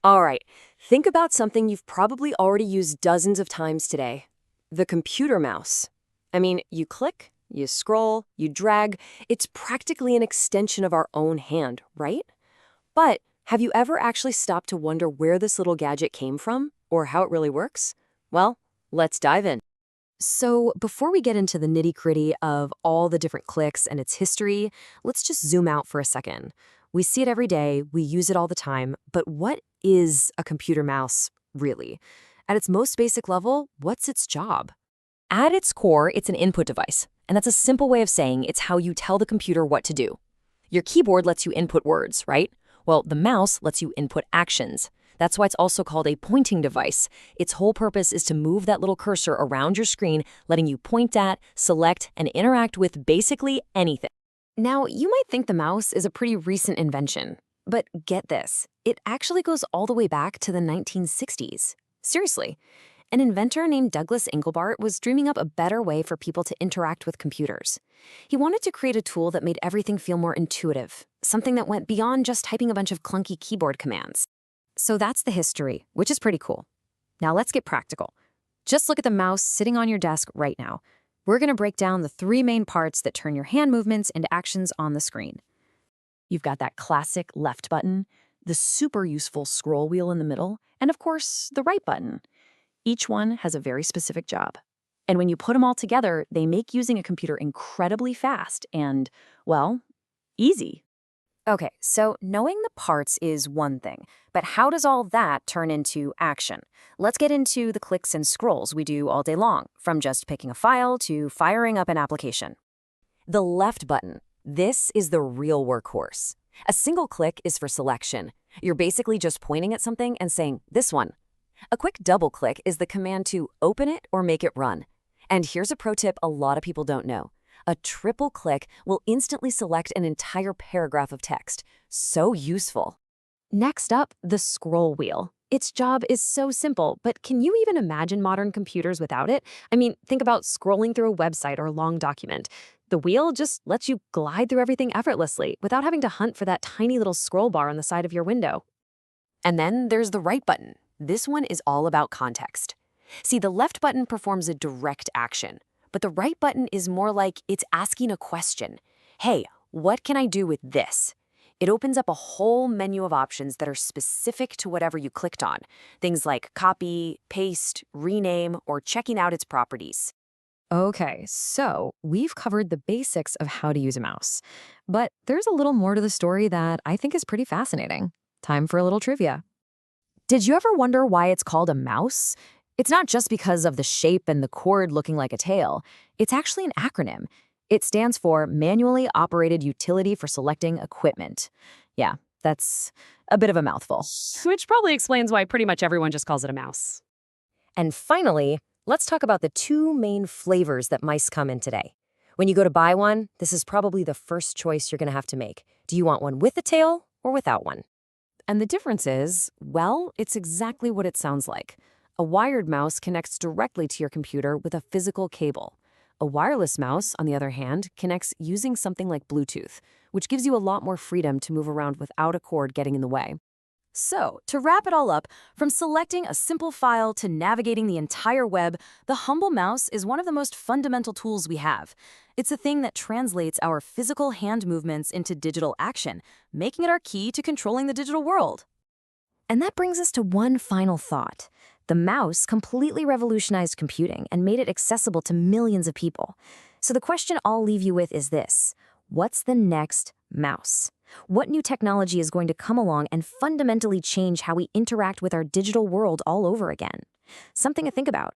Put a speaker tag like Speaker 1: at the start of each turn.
Speaker 1: All right, think about something you've probably already used dozens of times today. The computer mouse. I mean, you click, you scroll, you drag. It's practically an extension of our own hand, right? But have you ever actually stopped to wonder where this little gadget came from or how it really works? Well, let's dive in. So, before we get into the nitty-gritty of all the different clicks and its history, let's just zoom out for a second. We see it every day, we use it all the time, but what is a computer mouse, really? At its most basic level, what's its job? At its core, it's an input device, and that's a simple way of saying it's how you tell the computer what to do. Your keyboard lets you input words, right? Well, the mouse lets you input actions. That's why it's also called a pointing device. Its whole purpose is to move that little cursor around your screen, letting you point at, select, and interact with basically anything. Now, you might think the mouse is a pretty recent invention, but get this, it actually goes all the way back to the 1960s. Seriously. An inventor named Douglas Engelbart was dreaming up a better way for people to interact with computers. He wanted to create a tool that made everything feel more intuitive, something that went beyond just typing a bunch of clunky keyboard commands. So that's the history, which is pretty cool. Now let's get practical. Just look at the mouse sitting on your desk right now. We're going to break down the three main parts that turn your hand movements into actions on the screen. You've got that classic left button, the super useful scroll wheel in the middle, and of course, the right button. Each one has a very specific job. And when you put them all together, they make using a computer incredibly fast and, well, easy. Okay, so knowing the parts is one thing, but how does all that turn into action? Let's get into the clicks and scrolls we do all day long, from just picking a file to firing up an application. The left button. This is the real workhorse. A single click is for selection. You're basically just pointing at something and saying, this one. A quick double click is the command to open it or make it run. And here's a pro tip a lot of people don't know. A triple click will instantly select an entire paragraph of text. So useful. Next up, the scroll wheel. Its job is so simple, but can you even imagine modern computers without it? I mean, think about scrolling through a website or a long document. The wheel just lets you glide through everything effortlessly without having to hunt for that tiny little scroll bar on the side of your window. And then there's the right button. This one is all about context. See, the left button performs a direct action, but the right button is more like it's asking a question. Hey, what can I do with this? It opens up a whole menu of options that are specific to whatever you clicked on. Things like copy, paste, rename, or checking out its properties. Okay, so we've covered the basics of how to use a mouse, but there's a little more to the story that I think is pretty fascinating. Time for a little trivia. Did you ever wonder why it's called a mouse? It's not just because of the shape and the cord looking like a tail. It's actually an acronym. It stands for Manually Operated Utility for Selecting Equipment. Yeah, that's a bit of a mouthful.
Speaker 2: Which probably explains why pretty much everyone just calls it a mouse.
Speaker 1: And finally, let's talk about the two main flavors that mice come in today. When you go to buy one, this is probably the first choice you're going to have to make. Do you want one with a tail or without one? And the difference is, well, it's exactly what it sounds like. A wired mouse connects directly to your computer with a physical cable. A wireless mouse, on the other hand, connects using something like Bluetooth, which gives you a lot more freedom to move around without a cord getting in the way. So, to wrap it all up, from selecting a simple file to navigating the entire web, the humble mouse is one of the most fundamental tools we have. It's a thing that translates our physical hand movements into digital action, making it our key to controlling the digital world. And that brings us to one final thought. The mouse completely revolutionized computing and made it accessible to millions of people. So the question I'll leave you with is this: what's the next mouse? What new technology is going to come along and fundamentally change how we interact with our digital world all over again? Something to think about.